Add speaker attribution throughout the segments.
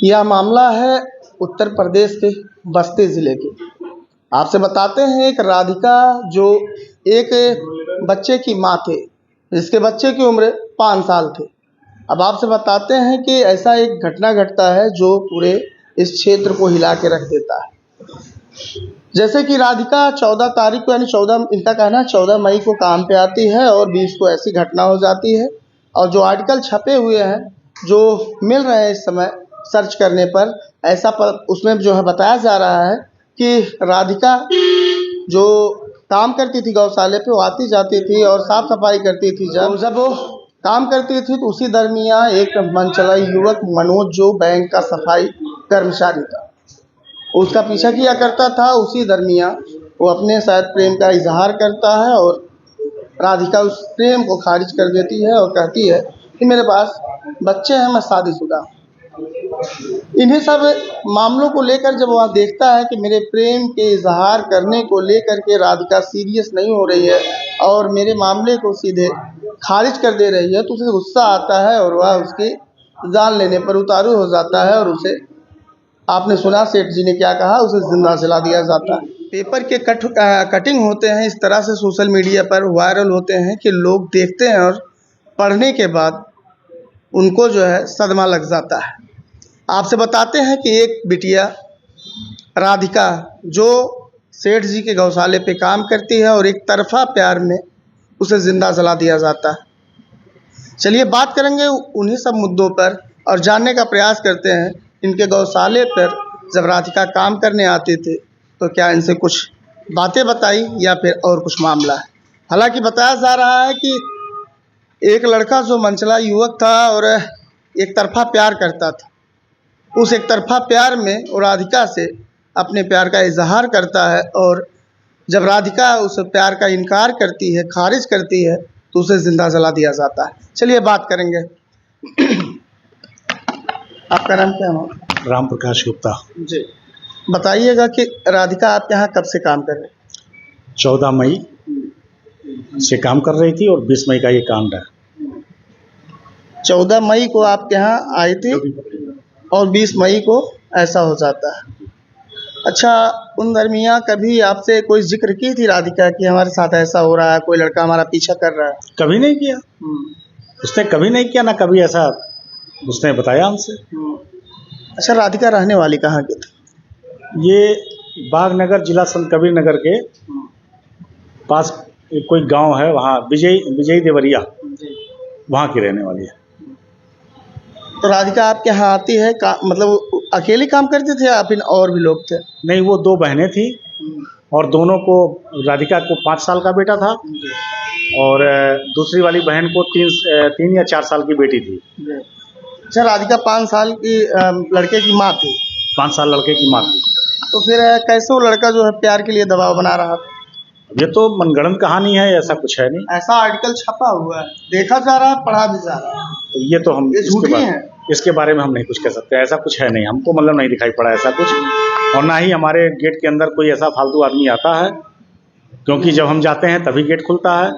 Speaker 1: यह मामला है उत्तर प्रदेश के बस्ती ज़िले के। आपसे बताते हैं, एक राधिका जो एक बच्चे की माँ थे, जिसके बच्चे की उम्र 5 साल थी। अब आपसे बताते हैं कि ऐसा एक घटना घटता है जो पूरे इस क्षेत्र को हिला के रख देता है। जैसे कि राधिका 14 तारीख को, यानी 14, इनका कहना है 14 मई को काम पे आती है और 20 को ऐसी घटना हो जाती है। और जो आर्टिकल छपे हुए हैं, जो मिल रहे हैं इस समय सर्च करने पर, ऐसा उसमें जो है बताया जा रहा है कि राधिका जो काम करती थी गौशाले पे, वो आती जाती थी और साफ सफाई करती थी। जब वो काम करती थी तो उसी दरमियान एक मनचला युवक मनोज, जो बैंक का सफाई कर्मचारी था, उसका पीछा किया करता था। उसी दरमियान वो अपने शायद प्रेम का इजहार करता है और राधिका उस प्रेम को खारिज कर देती है और कहती है कि मेरे पास बच्चे हैं, मैं शादीशुदा हूँ। इन्हीं सब मामलों को लेकर जब वह देखता है कि मेरे प्रेम के इजहार करने को लेकर के राधिका सीरियस नहीं हो रही है और मेरे मामले को सीधे खारिज कर दे रही है, तो उसे गुस्सा आता है और वह उसकी जान लेने पर उतारू हो जाता है। और उसे, आपने सुना सेठ जी ने क्या कहा, उसे जिंदा जला दिया जाता है। पेपर के कटिंग होते हैं, इस तरह से सोशल मीडिया पर वायरल होते हैं कि लोग देखते हैं और पढ़ने के बाद उनको जो है सदमा लग जाता है। आपसे बताते हैं कि एक बिटिया राधिका जो सेठ जी के गौशाले पे काम करती है और एक तरफा प्यार में उसे ज़िंदा जला दिया जाता है। चलिए बात करेंगे उन्हीं सब मुद्दों पर और जानने का प्रयास करते हैं, इनके गौशाले पर जब राधिका काम करने आती थी तो क्या इनसे कुछ बातें बताई या फिर और कुछ मामला है। हालांकि बताया जा रहा है कि एक लड़का जो मनचला युवक था और एक तरफा प्यार करता था, उस एक तरफा प्यार में वो राधिका से अपने प्यार का इजहार करता है और जब राधिका उस प्यार का इनकार करती है, खारिज करती है, तो उसे ज़िंदा जला दिया जाता है। चलिए बात करेंगे। आपका नाम क्या है?
Speaker 2: राम प्रकाश गुप्ता
Speaker 1: जी, बताइएगा कि राधिका आप यहाँ कब से काम कर रहे हैं?
Speaker 2: 14 मई से काम कर रही थी और 20 मई का ये कांड है।
Speaker 1: 14 मई को आप यहाँ आई थी और 20 मई को ऐसा हो जाता है। अच्छा, उन दरमियाँ कभी आपसे कोई जिक्र की थी राधिका कि हमारे साथ ऐसा हो रहा है, कोई लड़का हमारा पीछा कर रहा है?
Speaker 2: कभी नहीं किया। उसने कभी नहीं किया, ना कभी ऐसा उसने बताया हमसे।
Speaker 1: अच्छा, राधिका रहने वाली कहाँ की थी?
Speaker 2: ये बागनगर, जिला संत कबीर नगर के पास एक कोई गांव है, वहाँ विजयी देवरिया, वहाँ की रहने वाली है।
Speaker 1: तो राधिका आपके यहाँ आती है मतलब अकेली काम करती थी या फिर और भी लोग थे?
Speaker 2: नहीं, वो 2 बहनें थी और दोनों को, राधिका को 5 साल का बेटा था और दूसरी वाली बहन को 3 या 4 साल की बेटी थी।
Speaker 1: अच्छा, राधिका 5 साल की लड़के की माँ थी?
Speaker 2: 5 साल लड़के की माँ थी।
Speaker 1: तो फिर कैसे वो लड़का जो है प्यार के लिए दबाव बना रहा था?
Speaker 2: ये तो मनगढ़ंत कहानी है, ऐसा कुछ है नहीं।
Speaker 1: ऐसा आर्टिकल छपा हुआ है, देखा जा रहा है, पढ़ा भी जा रहा है।
Speaker 2: तो ये तो हम इसके बारे में हम नहीं कुछ कह सकते। ऐसा कुछ है नहीं, हमको मतलब नहीं दिखाई पड़ा ऐसा कुछ, और ना ही हमारे गेट के अंदर कोई ऐसा फालतू आदमी आता है, क्योंकि जब हम जाते हैं तभी गेट खुलता है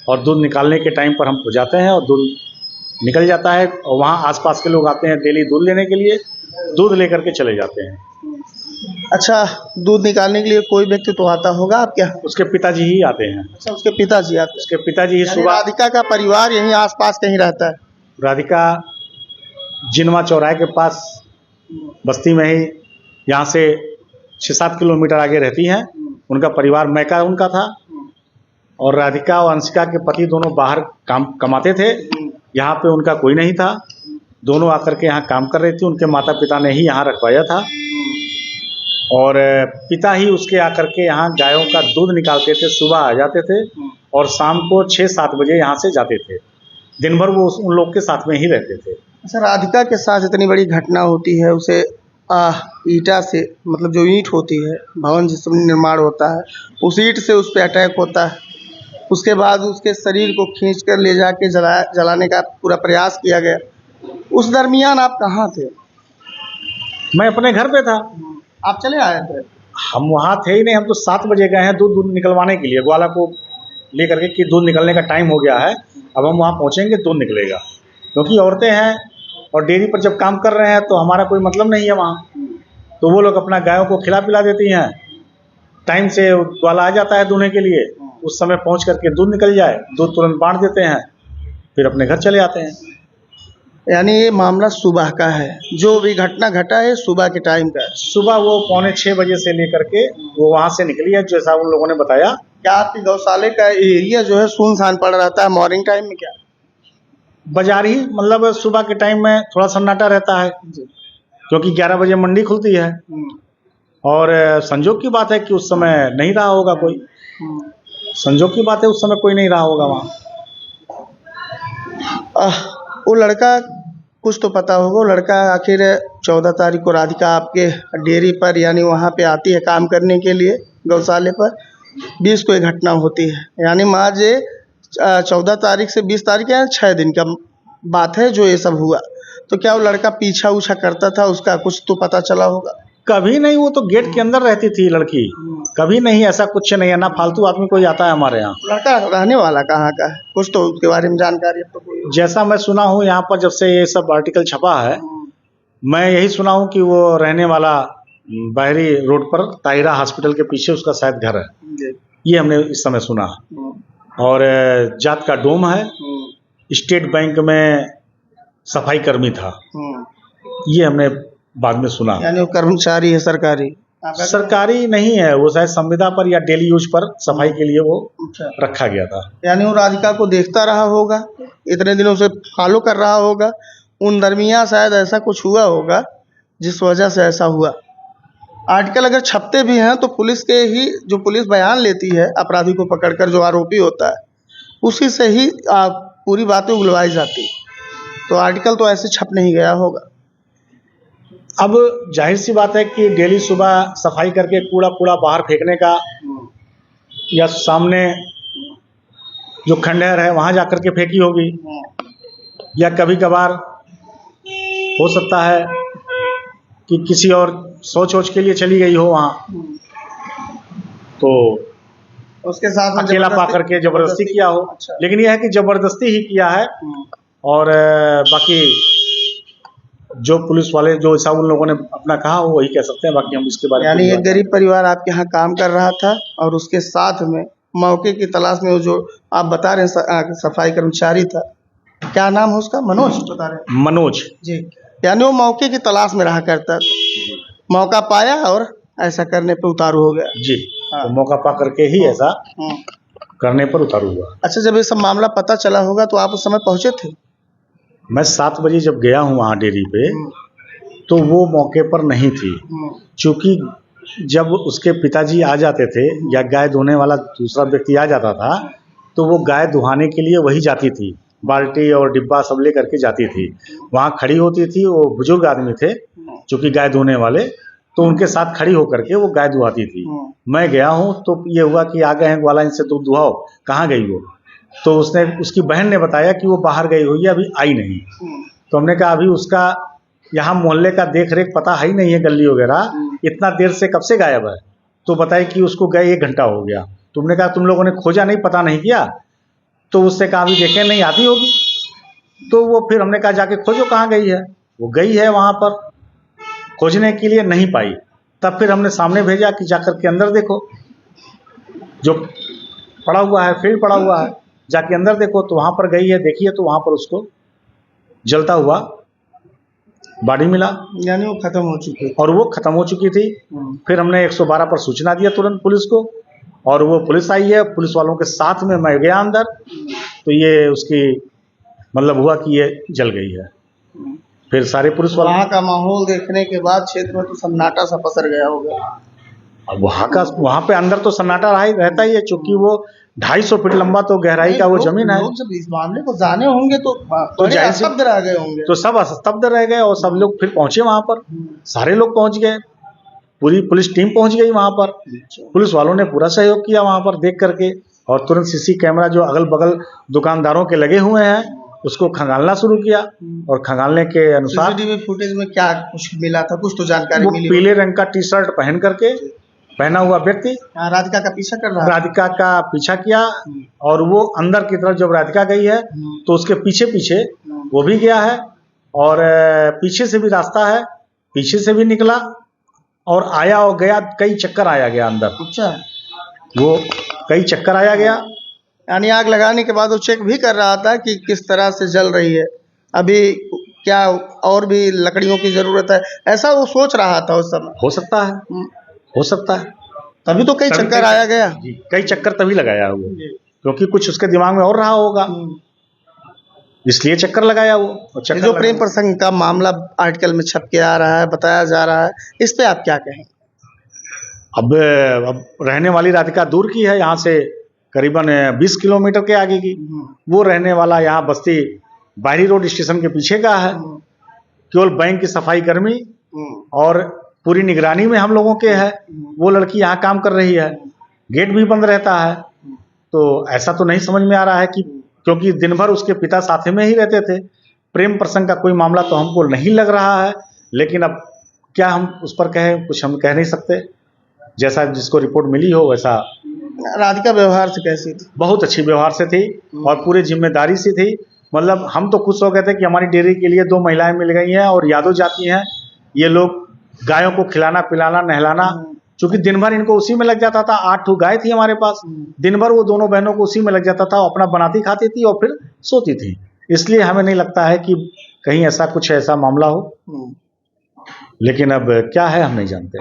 Speaker 2: और दूध निकालने के टाइम पर हम जाते हैं और दूध निकल जाता है और वहाँ आसपास के लोग आते हैं डेली दूध लेने के लिए, दूध लेकर के चले जाते हैं।
Speaker 1: अच्छा, दूध निकालने के लिए कोई व्यक्ति तो आता होगा आप क्या?
Speaker 2: उसके पिताजी ही आते हैं।
Speaker 1: अच्छा, उसके पिताजी आते हैं।
Speaker 2: उसके पिताजी ही सुबह।
Speaker 1: राधिका का परिवार यहीं आसपास कहीं रहता है?
Speaker 2: राधिका जिनवा चौराहे के पास बस्ती में ही, यहाँ से 6-7 किलोमीटर आगे रहती हैं। उनका परिवार मैका उनका था और राधिका और अंशिका के पति दोनों बाहर काम कमाते थे। यहाँ पे उनका कोई नहीं था, दोनों आकर के यहाँ काम कर रही थी। उनके माता पिता ने ही यहाँ रखवाया था और पिता ही उसके आकर के यहाँ गायों का दूध निकालते थे। सुबह आ जाते थे और शाम को 6-7 बजे यहाँ से जाते थे। दिन भर वो उन लोग के साथ में ही रहते थे।
Speaker 1: अच्छा, राधिका के साथ इतनी बड़ी घटना होती है, उसे ईंटा से, मतलब जो ईंट होती है, भवन जिसमें निर्माण होता है, उस ईंट से उस पर अटैक होता है। उसके बाद उसके शरीर को खींच कर ले जाके जलाने का पूरा प्रयास किया गया। उस दरमियान आप कहाँ थे?
Speaker 2: मैं अपने घर पे था।
Speaker 1: आप चले आए थे?
Speaker 2: हम वहाँ थे ही नहीं, हम तो 7 बजे गए हैं दूध निकलवाने के लिए, ग्वाला को लेकर के कि दूध निकलने का टाइम हो गया है, अब हम वहाँ पहुँचेंगे दूध निकलेगा। क्योंकि औरतें हैं और डेयरी पर जब काम कर रहे हैं तो हमारा कोई मतलब नहीं है वहाँ। तो वो लोग अपना गायों को खिला पिला देती हैं, टाइम से ग्वाला आ जाता है दूहने के लिए, उस समय पहुँच करके दूध निकल जाए, दूध तुरंत बांट देते हैं, फिर अपने घर चले आते हैं।
Speaker 1: यानी ये मामला सुबह का है, जो भी घटना घटा है सुबह के टाइम का है।
Speaker 2: सुबह वो 5:45 बजे से लेकर के वो वहाँ से निकली है, जैसा उन लोगों ने बताया।
Speaker 1: क्या आपके गौशाले का एरिया जो है सुनसान पड़ रहता है मॉर्निंग टाइम में? क्या
Speaker 2: बाजार ही मतलब सुबह के टाइम में थोड़ा सन्नाटा रहता है, क्योंकि 11 बजे मंडी खुलती है, और संजोग की बात है कि उस समय नहीं रहा होगा कोई, संजोग की बात है उस समय कोई नहीं रहा होगा वहाँ।
Speaker 1: वो लड़का कुछ तो पता होगा, वो लड़का आखिर 14 तारीख को राधिका आपके डेयरी पर यानी वहाँ पे आती है काम करने के लिए गौशाले पर, 20 को ये घटना होती है, यानी मार्च 14 तारीख से 20 तारीख या 6 दिन का बात है जो ये सब हुआ। तो क्या वो लड़का पीछा उछा करता था, उसका कुछ तो पता चला होगा?
Speaker 2: कभी नहीं, वो तो गेट के अंदर रहती थी लड़की, कभी नहीं, ऐसा कुछ नहीं है ना, फालतू आदमी कोई आता है हमारे यहाँ।
Speaker 1: लड़का रहने वाला कहाँ का है, कुछ तो उसके बारे में जानकारी अब तो कोई?
Speaker 2: जैसा मैं सुना हूँ यहाँ पर जब से ये सब आर्टिकल छपा है, मैं यही सुना हूँ कि वो रहने वाला बाहरी रोड पर ताहिरा हॉस्पिटल के पीछे उसका शायद घर है, ये हमने इस समय सुना। और जात का डोम है, स्टेट बैंक में सफाई कर्मी था, ये हमने बाद में सुना।
Speaker 1: यानी वो कर्मचारी है सरकारी?
Speaker 2: सरकारी नहीं है वो, शायद संविदा पर या डेली यूज पर सफाई के लिए वो रखा गया था।
Speaker 1: यानी वो राधिका को देखता रहा होगा, इतने दिनों से फॉलो कर रहा होगा, उन दरमियान शायद ऐसा कुछ हुआ होगा जिस वजह से ऐसा हुआ। आर्टिकल अगर छपते भी हैं तो पुलिस के ही, जो पुलिस बयान लेती है अपराधी को पकड़कर, जो आरोपी होता है उसी से ही पूरी बातें उगलवाई जाती, तो आर्टिकल तो ऐसे छप नहीं गया होगा।
Speaker 2: अब जाहिर सी बात है कि डेली सुबह सफाई करके कूड़ा कूड़ा बाहर फेंकने का, या सामने जो खंडहर है वहाँ जा कर के फेंकी होगी, या कभी कभार हो सकता है कि किसी और शौच वौच के लिए चली गई हो वहाँ, तो
Speaker 1: उसके साथ
Speaker 2: अकेला पा करके जबरदस्ती किया हो।
Speaker 1: अच्छा।
Speaker 2: लेकिन यह है कि जबरदस्ती ही किया है, और बाकी जो पुलिस वाले जो ऐसा उन लोगों ने अपना कहा वो वही कह सकते हैं, बाकी हम इसके बारे में।
Speaker 1: यानी एक गरीब परिवार आपके यहाँ काम कर रहा था और उसके साथ में मौके की तलाश में वो जो आप बता रहे हैं सफाई कर्मचारी था, क्या नाम है उसका? मनोज बता रहे हैं?
Speaker 2: मनोज
Speaker 1: जी। यानी वो मौके की तलाश में रहा करता था, मौका पाया और ऐसा करने पे उतारू हो गया।
Speaker 2: जी।
Speaker 1: हाँ।
Speaker 2: तो मौका पा करके ही ऐसा करने पर उतारू हुआ।
Speaker 1: अच्छा, जब ये सब मामला पता चला होगा तो आप उस समय पहुंचे थे?
Speaker 2: मैं 7 बजे जब गया हूँ वहाँ डेयरी पे, तो वो मौके पर नहीं थी, क्योंकि जब उसके पिताजी आ जाते थे या गाय धोने वाला दूसरा व्यक्ति आ जाता था, तो वो गाय दुहाने के लिए वही जाती थी, बाल्टी और डिब्बा सब ले करके जाती थी, वहाँ खड़ी होती थी। वो बुजुर्ग आदमी थे चूँकि गाय धोने वाले, तो उनके साथ खड़ी होकर के वो गाय दुहाती थी। मैं गया हूँ तो ये हुआ कि आ गए हैं ग्वाला, इनसे दूध दुहाओ, कहाँ गई वो? तो उसने, उसकी बहन ने बताया कि वो बाहर गई हुई है, अभी आई नहीं। तो हमने कहा अभी उसका यहाँ मोहल्ले का देख रेख पता है ही नहीं है, गली वगैरह, इतना देर से कब से गायब है? तो बताए कि उसको गए 1 घंटा हो गया। तुमने कहा तुम लोगों ने खोजा नहीं, पता नहीं किया? तो उससे कहा अभी देखे नहीं, आती होगी। तो वो फिर हमने कहा जाके खोजो कहाँ गई है। वो गई है वहाँ पर खोजने के लिए, नहीं पाई। तब फिर हमने सामने भेजा कि जाकर के अंदर देखो, जो पड़ा हुआ है फील्ड पड़ा हुआ है, जाके अंदर देखो। तो वहाँ पर गई है, देखिए तो वहाँ पर उसको जलता हुआ बॉडी मिला,
Speaker 1: यानी वो खत्म हो चुकी थी।
Speaker 2: और वो खत्म हो चुकी थी। फिर हमने 112 पर सूचना दिया तुरंत पुलिस को, और वो पुलिस आई है, पुलिस वालों के साथ में मैं गया अंदर। तो ये उसकी मतलब हुआ कि ये जल गई है। फिर सारे पुलिस वालों,
Speaker 1: वहाँ का माहौल देखने के बाद क्षेत्र में तो सन्नाटा सा पसर गया होगा।
Speaker 2: अब वहाँ पे अंदर तो सन्नाटा रहता ही है, चूंकि वो 250 फीट लंबा तो गहराई का वो जमीन है।
Speaker 1: लोग जब इस मामले को जाने होंगे तो बड़े स्तब्ध रह गए होंगे।
Speaker 2: तो सब स्तब्ध रह गए, और सब लोग फिर पहुंचे वहाँ पर, सारे लोग पहुंच गए, पूरी पुलिस टीम पहुंच गई वहाँ पर। पुलिस वालों ने पूरा सहयोग किया वहाँ पर देख करके, और तुरंत सीसी कैमरा जो अगल बगल दुकानदारों के लगे हुए हैं उसको खंगालना शुरू किया, और खंगालने के अनुसार
Speaker 1: सीसीटीवी फुटेज में क्या कुछ मिला था, कुछ तो जानकारी मिली?
Speaker 2: पीले रंग का टी शर्ट पहना हुआ व्यक्ति
Speaker 1: राधिका का पीछा कर रहा है।
Speaker 2: राधिका का पीछा किया, और वो अंदर की तरफ जब राधिका गई है तो उसके पीछे पीछे वो भी गया है, और पीछे से भी रास्ता है, पीछे से भी निकला और आया और गया, कई चक्कर आया गया अंदर,
Speaker 1: अच्छा,
Speaker 2: वो कई चक्कर आया गया।
Speaker 1: यानी आग लगाने के बाद वो चेक भी कर रहा था कि किस तरह से जल रही है, अभी क्या और भी लकड़ियों की ज़रूरत है, ऐसा वो सोच रहा था उस समय।
Speaker 2: हो सकता है, हो सकता है।
Speaker 1: तभी तो कई
Speaker 2: तभी
Speaker 1: चक्कर आया गया।
Speaker 2: जी, कई चक्कर तभी लगाया वो, क्योंकि कुछ उसके दिमाग में और रहा होगा, इसलिए चक्कर लगाया वो। और
Speaker 1: ये
Speaker 2: चक्कर
Speaker 1: जो प्रेम प्रसंग का मामला आर्टिकल में छप के आ रहा है, बताया जा रहा है, इस पे आप क्या कहें?
Speaker 2: अब रहने वाली राधिका दूर की है, यहाँ से करीबन 20 किलोमीटर के आगे की। वो रहने वाला यहाँ बस्ती बाहरी रोड स्टेशन के पीछे का है। केवल बैंक की सफाई कर्मी और पूरी निगरानी में हम लोगों के है। वो लड़की यहाँ काम कर रही है, गेट भी बंद रहता है। तो ऐसा तो नहीं समझ में आ रहा है कि, क्योंकि दिन भर उसके पिता साथ में ही रहते थे, प्रेम प्रसंग का कोई मामला तो हमको नहीं लग रहा है। लेकिन अब क्या हम उस पर कहें, कुछ हम कह नहीं सकते। जैसा जिसको रिपोर्ट मिली हो वैसा।
Speaker 1: राधिका व्यवहार से कैसी थी?
Speaker 2: बहुत अच्छी व्यवहार से थी और पूरी जिम्मेदारी से थी। मतलब हम तो खुश हो गए थे कि हमारी डेयरी के लिए 2 महिलाएं मिल गई हैं और यादव जाती हैं। ये लोग गायों को खिलाना पिलाना नहलाना, चूंकि दिन भर इनको उसी में लग जाता था। 8 गाय थी हमारे पास, दिन भर वो दोनों बहनों को उसी में लग जाता था, अपना बनाती खाती थी और फिर सोती थी। इसलिए हमें नहीं लगता है कि कहीं ऐसा कुछ ऐसा मामला हो, लेकिन अब क्या है हम नहीं जानते।